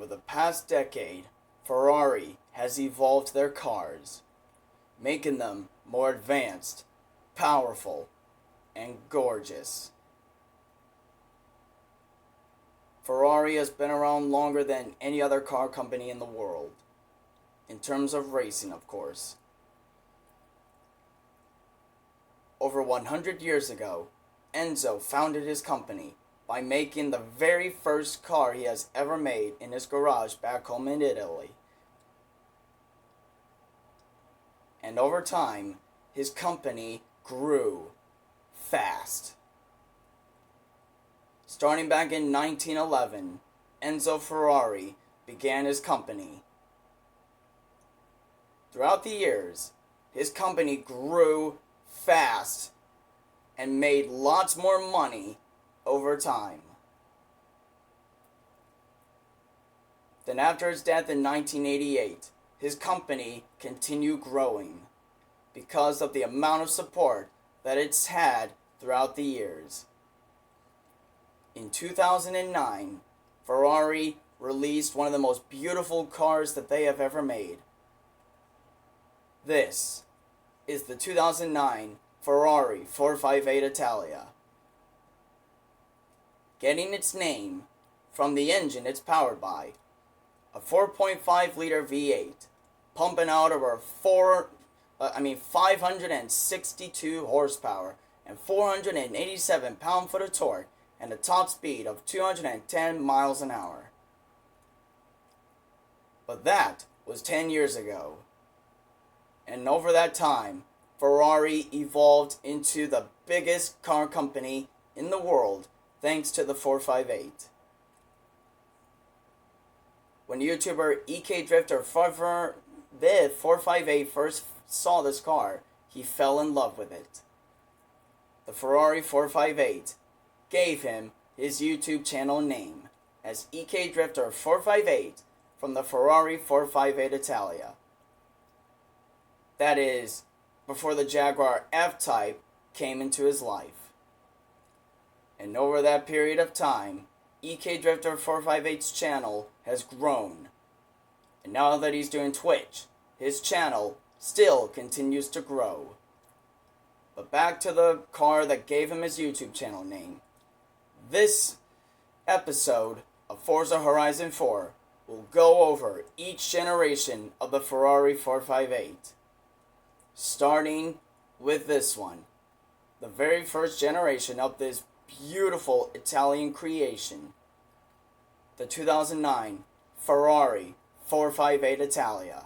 Over the past decade, Ferrari has evolved their cars, making them more advanced, powerful, and gorgeous. Ferrari has been around longer than any other car company in the world, in terms of racing, of course. Over 100 years ago, Enzo founded his company by making the very first car he has ever made in his garage back home in Italy. And over time, his company grew fast. Starting back in 1911, Enzo Ferrari began his company. Throughout the years, his company grew fast and made lots more money over time. Then after his death in 1988, his company continued growing because of the amount of support that it's had throughout the years. In 2009, Ferrari released one of the most beautiful cars that they have ever made. This is the 2009 Ferrari 458 Italia. Getting its name from the engine it's powered by, a 4.5 liter V8, pumping out over 562 horsepower and 487 pound-foot of torque, and a top speed of 210 miles an hour. But that was 10 years ago. And over that time, Ferrari evolved into the biggest car company in the world thanks to the 458. When YouTuber EKDrifter458 first saw this car, he fell in love with it. The Ferrari 458 gave him his YouTube channel name as EKDrifter458 from the Ferrari 458 Italia. That is, before the Jaguar F-Type came into his life. And over that period of time, EKDrifter458's channel has grown. And now that he's doing Twitch, his channel still continues to grow. But back to the car that gave him his YouTube channel name. This episode of Forza Horizon 4 will go over each generation of the Ferrari 458. Starting with this one, the very first generation of this beautiful Italian creation, the 2009 Ferrari 458 Italia.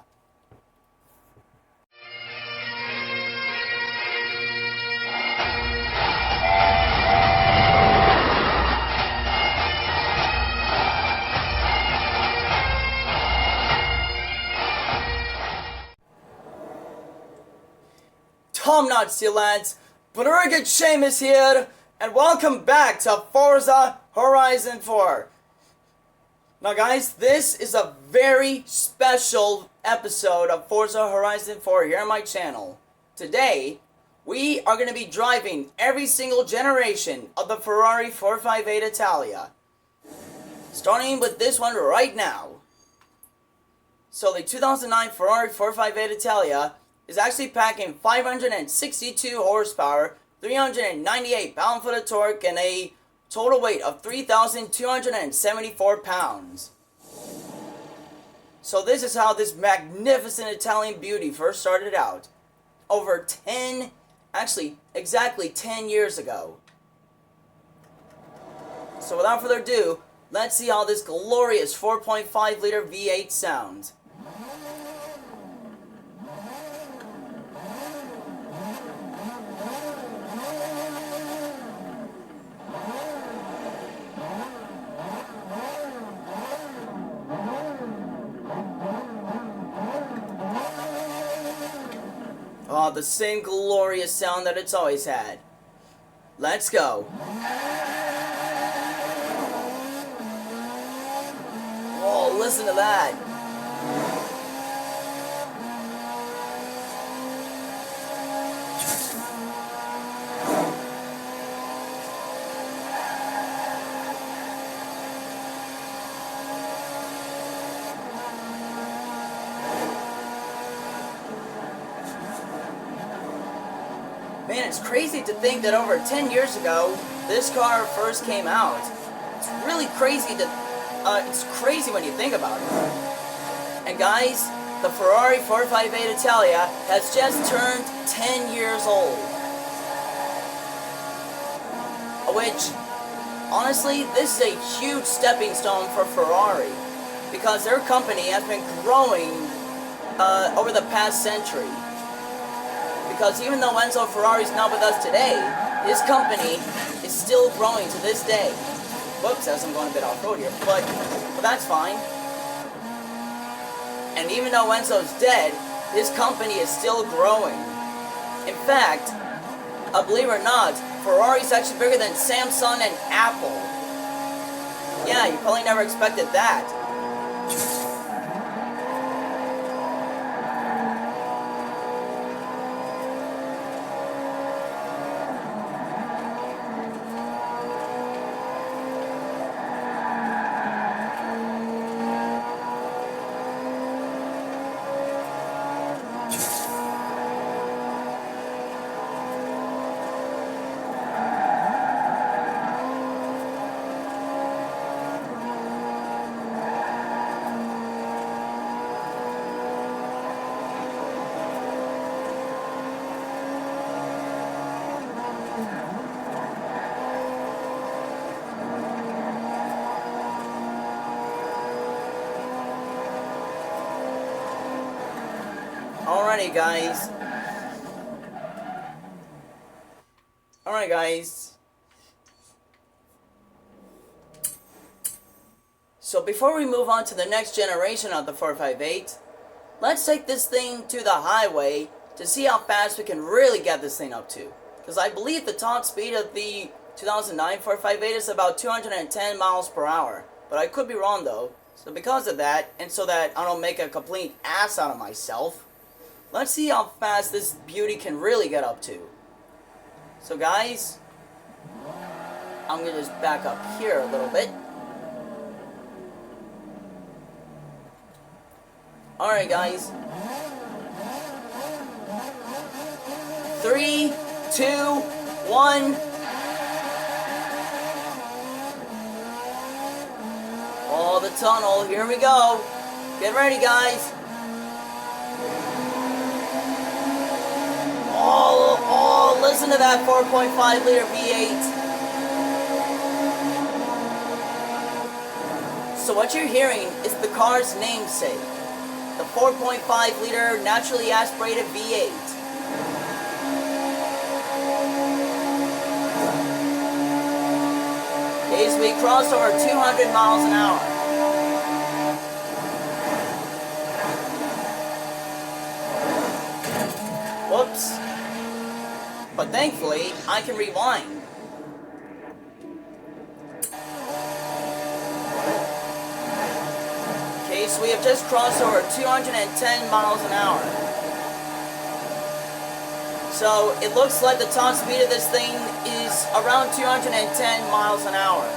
Tom Nazi lads, Brigid Seamus here, and welcome back to Forza Horizon 4. Now guys, this is a very special episode of Forza Horizon 4 here on my channel. Today, we are going to be driving every single generation of the Ferrari 458 Italia. Starting with this one right now. So the 2009 Ferrari 458 Italia is actually packing 562 horsepower, 398 pound-foot of torque, and a total weight of 3,274 pounds. So this is how this magnificent Italian beauty first started out. Over exactly 10 years ago. So without further ado, let's see how this glorious 4.5 liter V8 sounds. Oh, the same glorious sound that it's always had. Let's go. Oh, listen to that. Man, it's crazy to think that over 10 years ago, this car first came out. It's really crazy it's crazy when you think about it. And guys, the Ferrari 458 Italia has just turned 10 years old. Which, honestly, this is a huge stepping stone for Ferrari, because their company has been growing over the past century. Because even though Enzo Ferrari is not with us today, his company is still growing to this day. Whoops, as I'm going a bit off-road here, but that's fine. And even though Enzo's dead, his company is still growing. In fact, believe it or not, Ferrari's actually bigger than Samsung and Apple. Yeah, you probably never expected that. Alrighty, guys. Alright, guys. So before we move on to the next generation of the 458, let's take this thing to the highway to see how fast we can really get this thing up to. Because I believe the top speed of the 2009 458 is about 210 miles per hour. But I could be wrong though. So because of that, and so that I don't make a complete ass out of myself, let's see how fast this beauty can really get up to. So guys, I'm going to just back up here a little bit. Alright guys. 3, 2, 1. Oh, the tunnel. Here we go. Get ready, guys. Oh, listen to that 4.5 liter V8. So what you're hearing is the car's namesake, the 4.5 liter naturally aspirated V8. Okay, so we crossed over 200 miles an hour. Whoops. But thankfully, I can rewind. Okay, so we have just crossed over 210 miles an hour. So it looks like the top speed of this thing is around 210 miles an hour.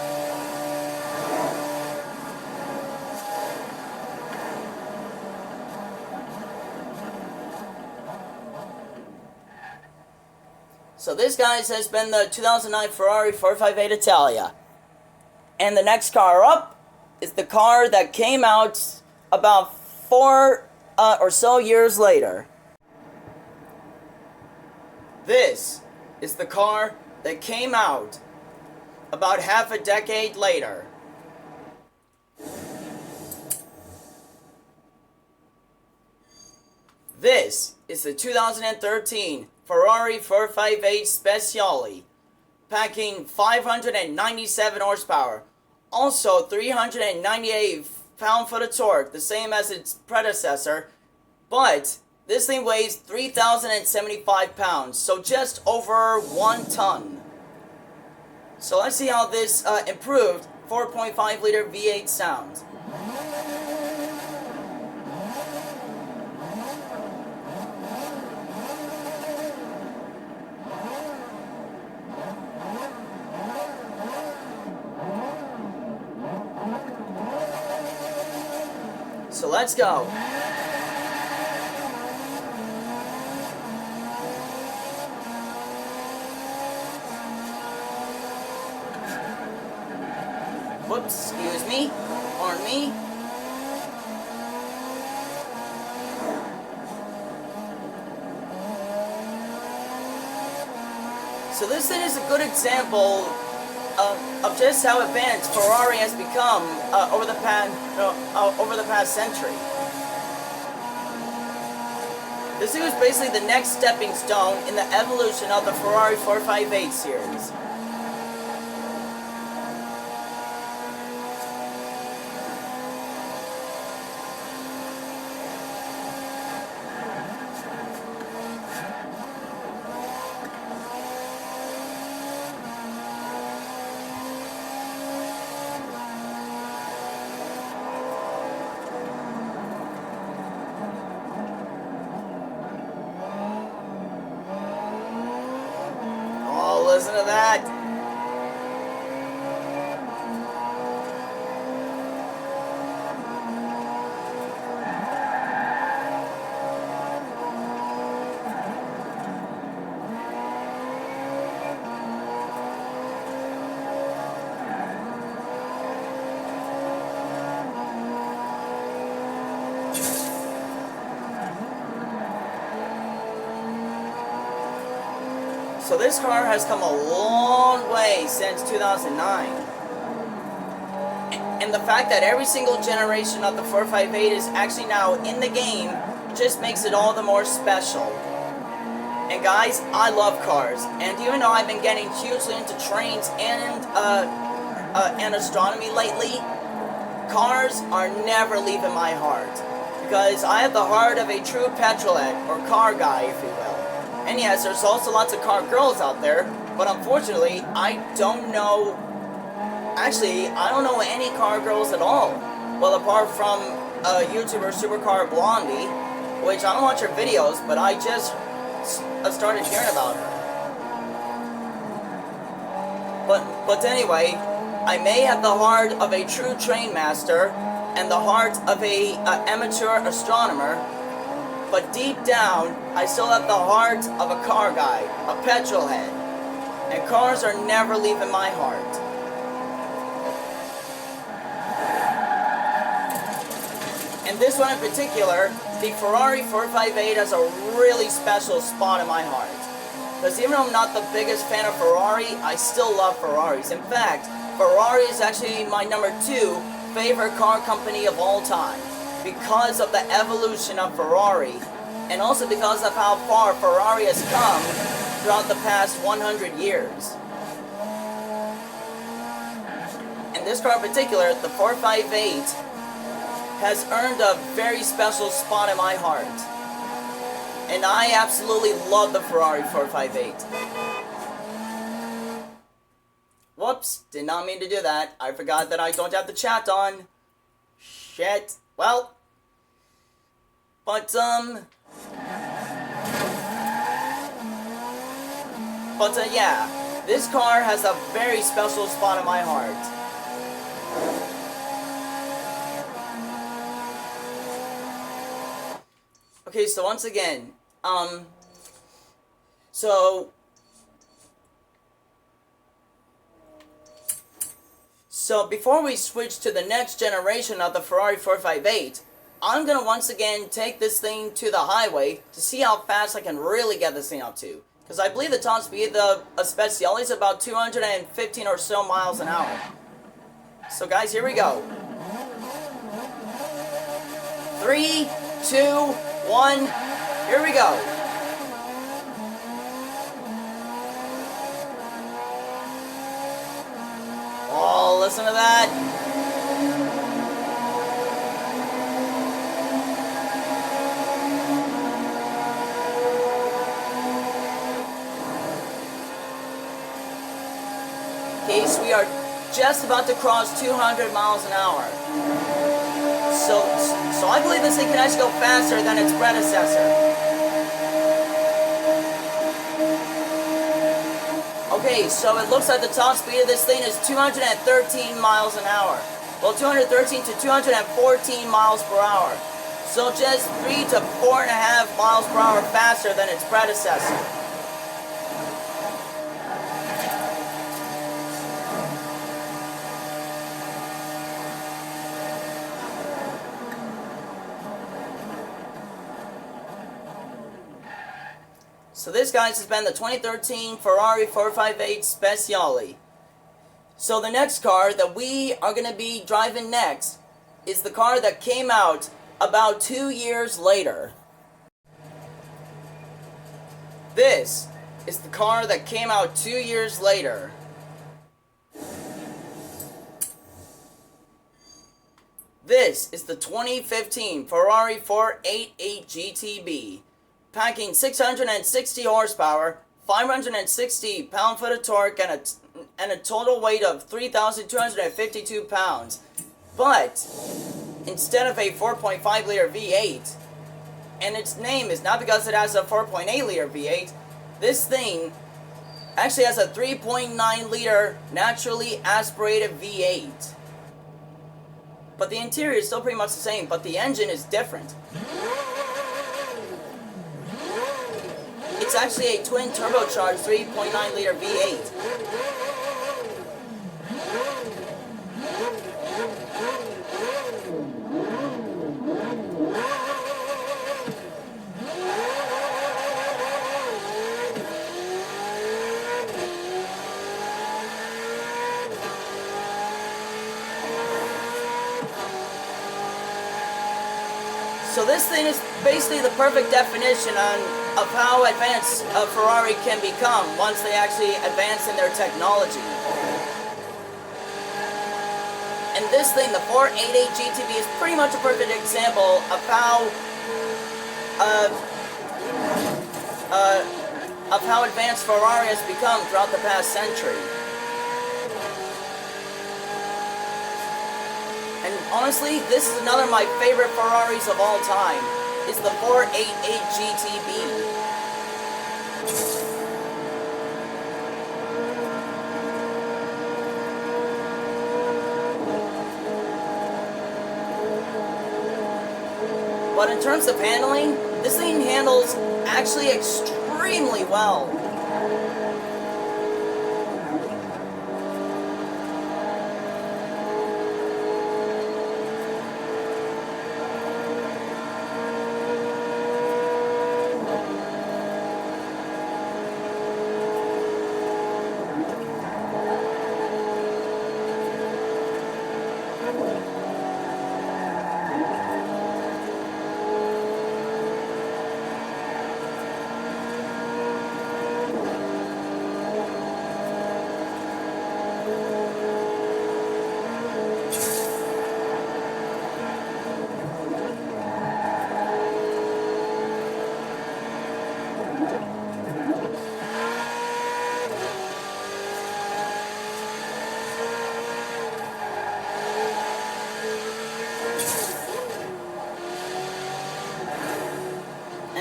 So this, guys, has been the 2009 Ferrari 458 Italia. And the next car up is the car that came out about 4 or so years later. This is the car that came out about half a decade later. This is the 2013 Ferrari 458 Speciale, packing 597 horsepower, also 398 pound-foot of torque, the same as its predecessor, but this thing weighs 3,075 pounds, so just over 1 ton. So let's see how this improved 4.5 liter V8 sounds. So let's go. Whoops, excuse me. Pardon me. So this thing is a good example of just how advanced Ferrari has become over the past century. This thing was basically the next stepping stone in the evolution of the Ferrari 458 series. Listen to that. So this car has come a long way since 2009. And the fact that every single generation of the 458 is actually now in the game just makes it all the more special. And guys, I love cars. And even though I've been getting hugely into trains and astronomy lately, cars are never leaving my heart. Because I have the heart of a true petrolhead, or car guy, if you will. And yes, there's also lots of car girls out there, but unfortunately, I don't know any car girls at all. Well, apart from YouTuber Supercar Blondie, which I don't watch her videos, but I just started hearing about her. But anyway, I may have the heart of a true train master and the heart of a amateur astronomer, but deep down, I still have the heart of a car guy, a petrolhead. And cars are never leaving my heart. And this one in particular, the Ferrari 458 has a really special spot in my heart. Because even though I'm not the biggest fan of Ferrari, I still love Ferraris. In fact, Ferrari is actually my number 2 favorite car company of all time. Because of the evolution of Ferrari, and also because of how far Ferrari has come throughout the past 100 years. And this car in particular, the 458, has earned a very special spot in my heart. And I absolutely love the Ferrari 458. Whoops, did not mean to do that. I forgot that I don't have the chat on. Shit. Well, but yeah, this car has a very special spot in my heart. Okay, so once again, so before we switch to the next generation of the Ferrari 458, I'm going to once again take this thing to the highway to see how fast I can really get this thing up to. Because I believe the top speed of a Speciale is about 215 or so miles an hour. So guys, here we go. 3, 2, 1, here we go. Oh, listen to that. Okay, so we are just about to cross 200 miles an hour. So I believe this thing can actually go faster than its predecessor. Okay, so it looks like the top speed of this thing is 213 miles an hour. Well, 213 to 214 miles per hour. So just 3 to 4.5 miles per hour faster than its predecessor. So this, guys, has been the 2013 Ferrari 458 Speciale. So the next car that we are going to be driving next is the car that came out about 2 years later. This is the car that came out 2 years later. This is the 2015 Ferrari 488 GTB, packing 660 horsepower, 560 pound-foot of torque, and a total weight of 3,252 pounds. But instead of a 4.5-liter V8, and its name is not because it has a 4.8-liter V8, this thing actually has a 3.9-liter naturally aspirated V8. But the interior is still pretty much the same, but the engine is different. It's actually a twin turbocharged 3.9-liter V8. So this thing is basically the perfect definition of how advanced a Ferrari can become once they actually advance in their technology. And this thing, the 488 GTB, is pretty much a perfect example of how advanced Ferrari has become throughout the past century. And honestly, this is another of my favorite Ferraris of all time. It's the 488 GTB. But in terms of handling, this thing handles actually extremely well.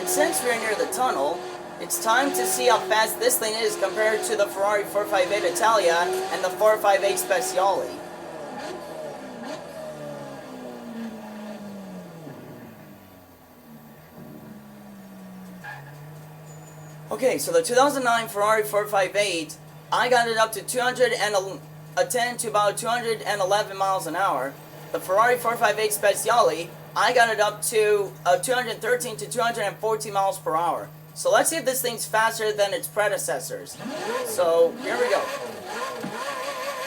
Since we're near the tunnel, it's time to see how fast this thing is compared to the Ferrari 458 Italia and the 458 Speciale. Okay, so the 2009 Ferrari 458, I got it up to 210 to about 211 miles an hour. The Ferrari 458 Speciale, I got it up to 213 to 214 miles per hour. So let's see if this thing's faster than its predecessors. So here we go.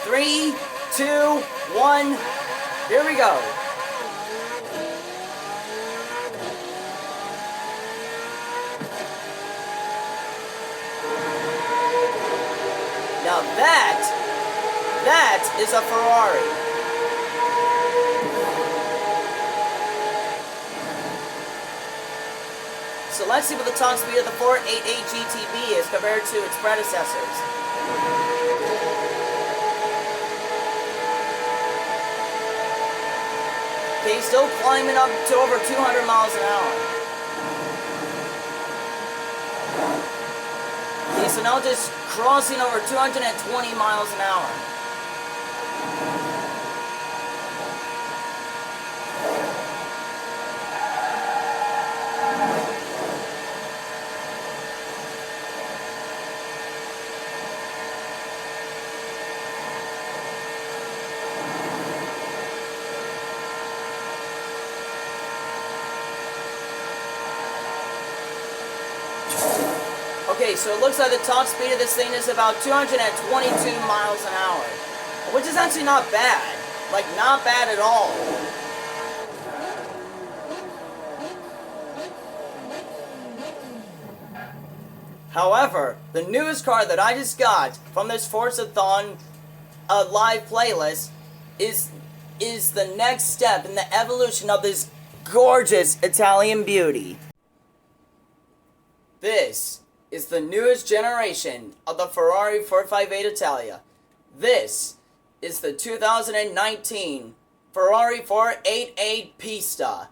3, 2, 1, here we go. Now that is a Ferrari. So let's see what the top speed of the 488 GTB is compared to its predecessors. Okay, still climbing up to over 200 miles an hour. Okay, so now just crossing over 220 miles an hour. Okay, so it looks like the top speed of this thing is about 222 miles an hour, which is actually not bad. Like, not bad at all. However, the newest car that I just got from this Forza-thon live playlist is the next step in the evolution of this gorgeous Italian beauty. This is the newest generation of the Ferrari 458 Italia. This is the 2019 Ferrari 458 Pista,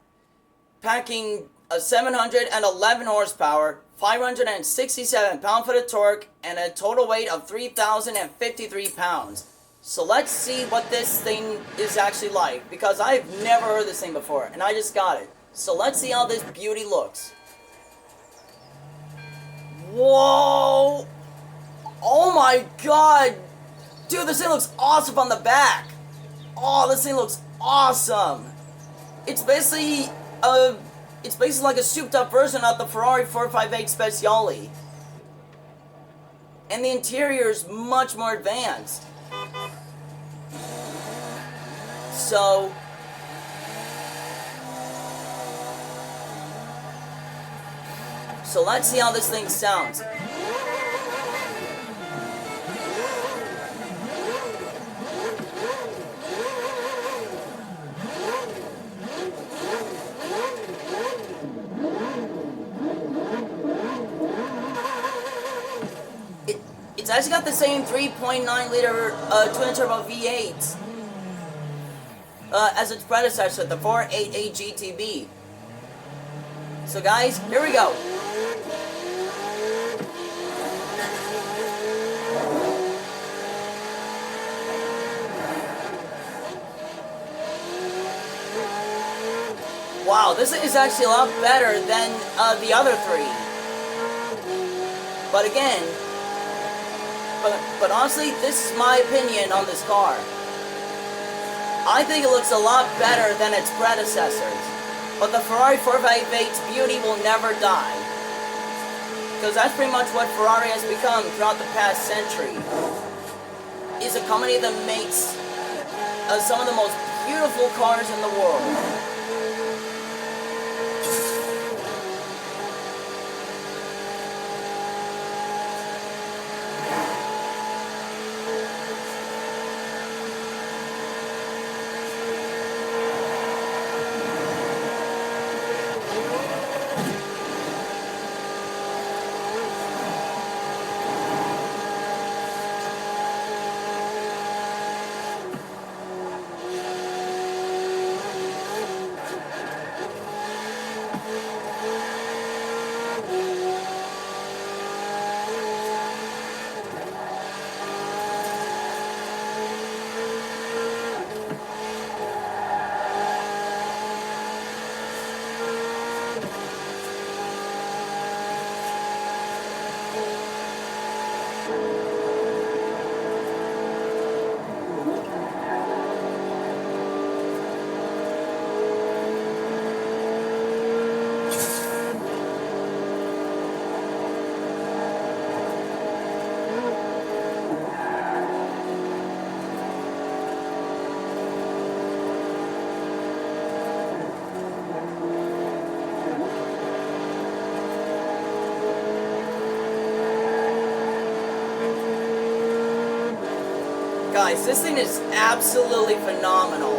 packing a 711 horsepower, 567 pound-foot of torque, and a total weight of 3,053 pounds. So let's see what this thing is actually like, because I've never heard this thing before, and I just got it. So let's see how this beauty looks. Whoa! Oh my god! Dude, this thing looks awesome on the back! Oh, this thing looks awesome! It's basically like a souped up version of the Ferrari 458 Speciale. And the interior is much more advanced. So let's see how this thing sounds. It's actually got the same 3.9 liter twin turbo V8 as its predecessor, the 488 GTB. So guys, here we go. Wow, this is actually a lot better than the other three. But again, but honestly, this is my opinion on this car. I think it looks a lot better than its predecessors. But the Ferrari 458's beauty will never die. Because that's pretty much what Ferrari has become throughout the past century. Is a company that makes some of the most beautiful cars in the world. Guys, this thing is absolutely phenomenal.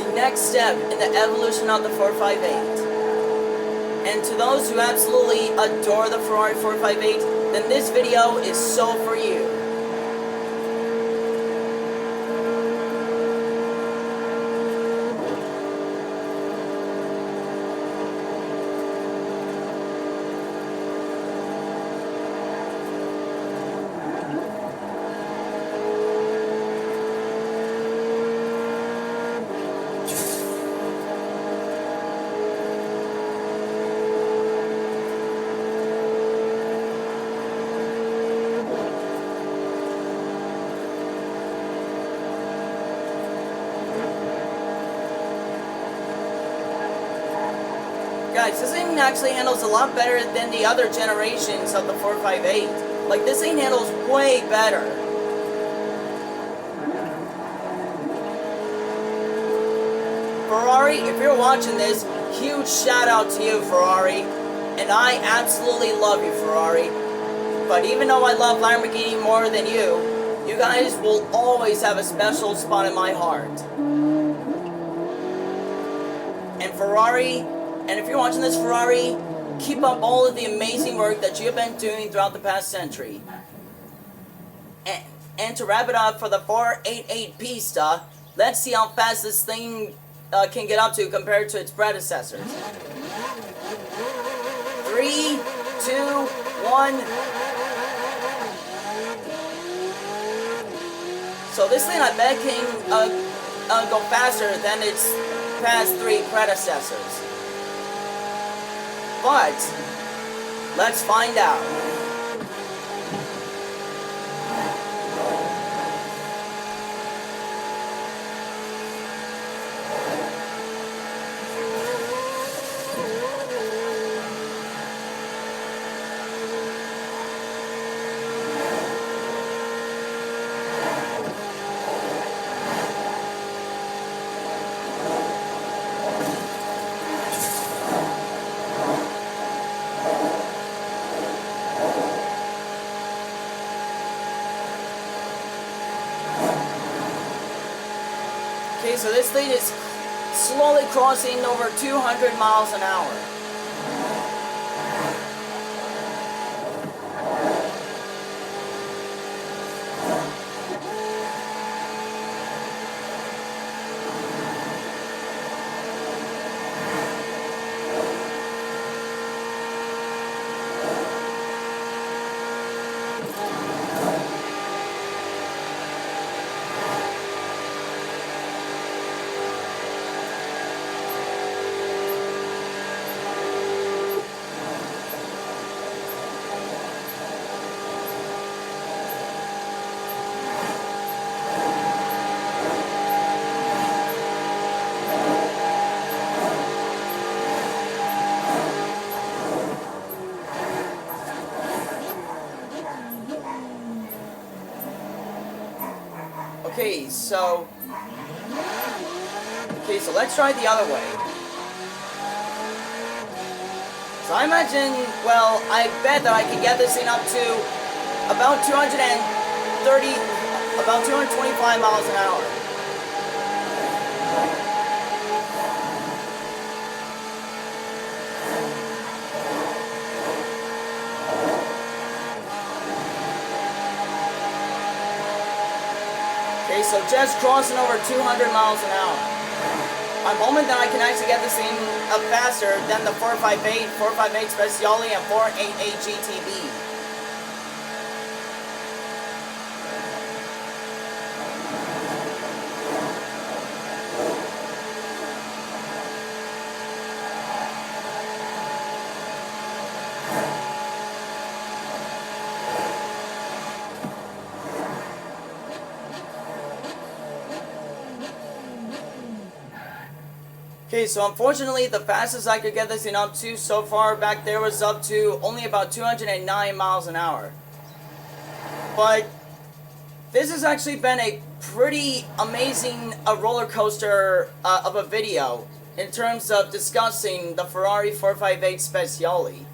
The next step in the evolution of the 458. And to those who absolutely adore the Ferrari 458, then this video is so for you. guys, this thing actually handles a lot better than the other generations of the 458. Like, this thing handles way better. Ferrari, if you're watching this, huge shout out to you, Ferrari. And I absolutely love you, Ferrari. But even though I love Lamborghini more than you guys will always have a special spot in my heart. And Ferrari, and if you're watching this, Ferrari, keep up all of the amazing work that you've been doing throughout the past century. And to wrap it up for the 488 Pista, let's see how fast this thing can get up to compared to its predecessors. 3, 2, 1. So this thing, I bet, can go faster than its past 3 predecessors. But let's find out. Okay, so this thing is slowly crossing over 200 miles an hour. Okay, so let's try the other way. So I imagine, well, I bet that I can get this thing up to about 225 miles an hour. Okay, so just crossing over 200 miles an hour. I'm hoping that I can actually get this thing up faster than the 458, 458 Speciale, and 488 GTB. Okay, so unfortunately, the fastest I could get this thing up to so far back there was up to only about 209 miles an hour. But this has actually been a pretty amazing roller coaster of a video in terms of discussing the Ferrari 458 Speciale.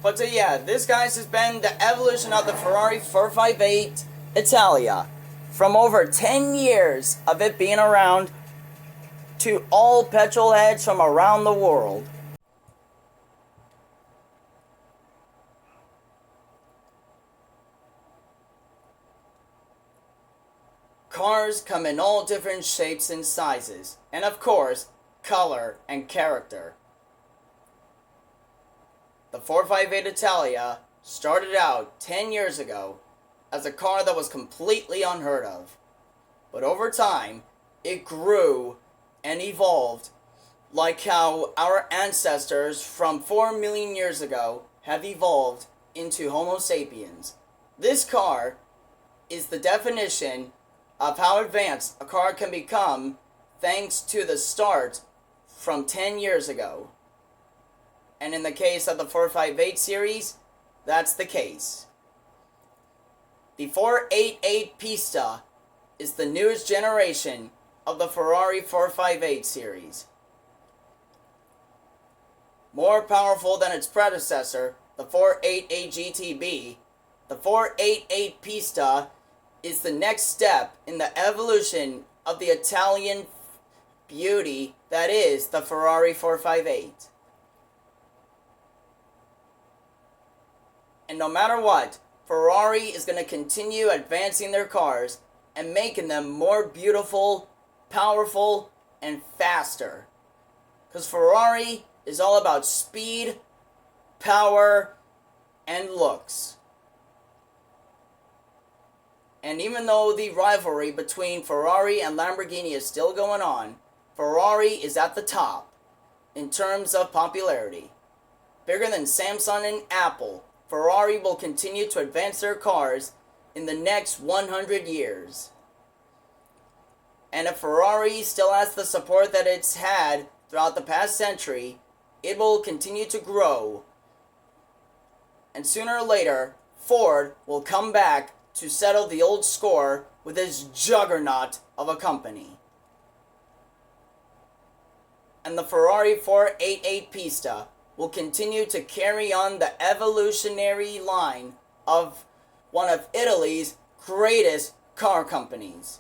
But yeah, this, guys, has been the evolution of the Ferrari 458 Italia. From over 10 years of it being around to all petrol heads from around the world. Cars come in all different shapes and sizes, and of course, color and character. The 458 Italia started out 10 years ago as a car that was completely unheard of. But over time, it grew and evolved like how our ancestors from 4 million years ago have evolved into Homo sapiens. This car is the definition of how advanced a car can become thanks to the start from 10 years ago. And in the case of the 458 series, that's the case. The 488 Pista is the newest generation of the Ferrari 458 series. More powerful than its predecessor, the 488 GTB, the 488 Pista is the next step in the evolution of the Italian beauty that is the Ferrari 458. And no matter what, Ferrari is going to continue advancing their cars and making them more beautiful, powerful, and faster. Because Ferrari is all about speed, power, and looks. And even though the rivalry between Ferrari and Lamborghini is still going on, Ferrari is at the top in terms of popularity. Bigger than Samsung and Apple, Ferrari will continue to advance their cars in the next 100 years. And if Ferrari still has the support that it's had throughout the past century, it will continue to grow. And sooner or later, Ford will come back to settle the old score with his juggernaut of a company. And the Ferrari 488 Pista will continue to carry on the evolutionary line of one of Italy's greatest car companies.